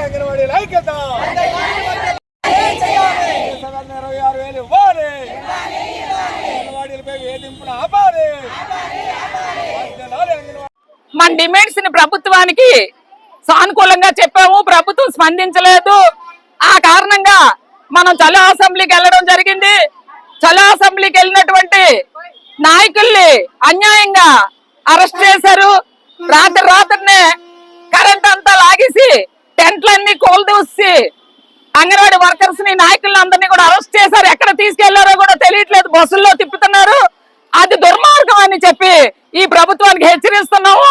అంగన్వాడీ ఐక్యత 26,000 ఇవ్వాలి. అంగన్వాడీలపై వేధింపులు ఆపాలి. మన డిమాండ్స్ ని ప్రభుత్వానికి సానుకూలంగా చెప్పాము, ప్రభుత్వం స్పందించలేదు. ఆ కారణంగా మనం చలో అసెంబ్లీకి వెళ్ళడం జరిగింది. చలో అసెంబ్లీకి వెళ్ళినటువంటి నాయకుల్ని అన్యాయంగా అరెస్ట్ చేశారు. రాత్రినే కరెంట్ అంతా లాగేసి టెంట్లన్నీ కూలదూసి అంగన్వాడీ వర్కర్స్ ని నాయకులను అందరినీ కూడా అరెస్ట్ చేశారు. ఎక్కడ తీసుకెళ్లారో కూడా తెలియట్లేదు, బస్సుల్లో తిప్పుతున్నారు. అది దుర్మార్గం అని చెప్పి ఈ ప్రభుత్వానికి హెచ్చరిస్తున్నాము.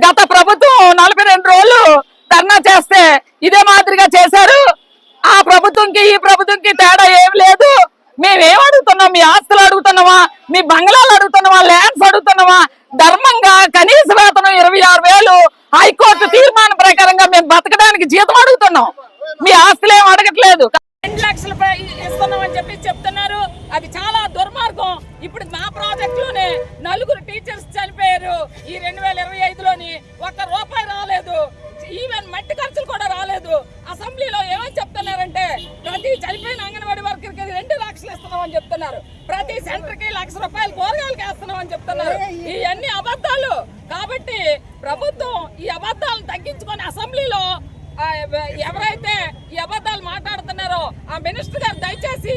గత ప్రభుత్వం 42 రోజులు ధర్నా చేస్తే ఇదే మాదిరిగా చేశారు. ఆ ప్రభుత్వంకి ఈ ప్రభుత్వంకి తేడా ఏం లేదు. మేమేం అడుగుతున్నాం? మీ ఆస్తులు అడుగుతున్నావా? మీ బంగ్లాలు అడుగుతున్నావా? ల్యాండ్స్ అడుగుతున్నావా? ధర్మంగా కనీస వేతనం 26,000 హైకోర్టు తీర్మానం ప్రకారంగా మేము బతకడానికి జీతం అడుగుతున్నాం. మీ ఆస్తులు ఏం అడగట్లేదు. 2 లక్షలు ఇస్తున్నామని చెప్పి చెప్తున్నారు. అది చాలా దుర్మార్గం. ఇప్పుడు మా ప్రాజెక్ట్ లోనే 4 టీచర్స్ చనిపోయారు. ఈ 2025లోని ₹1 రాలేదు. ఈవెన్ మట్టి ఖర్చులు కూడా రాలేదు. అసెంబ్లీలో ఏమని చెప్తున్నారంటే ప్రతి చనిపోయిన అంగన్వాడీ వర్కర్కి 2 లక్షలు ఇస్తున్నామని చెప్తున్నారు. ప్రతి సెంటర్ కి ₹1,00,000 కూరగాయలకి వేస్తున్నామని చెప్తున్నారు. ఇవన్నీ అబద్ధాలు. కాబట్టి ప్రభుత్వం ఈ అబద్ధాలను తగ్గించుకొని అసెంబ్లీలో ఎవరైతే ఈ అబద్ధాలు మాట్లాడుతున్నారో ఆ మినిస్టర్ గారు దయచేసి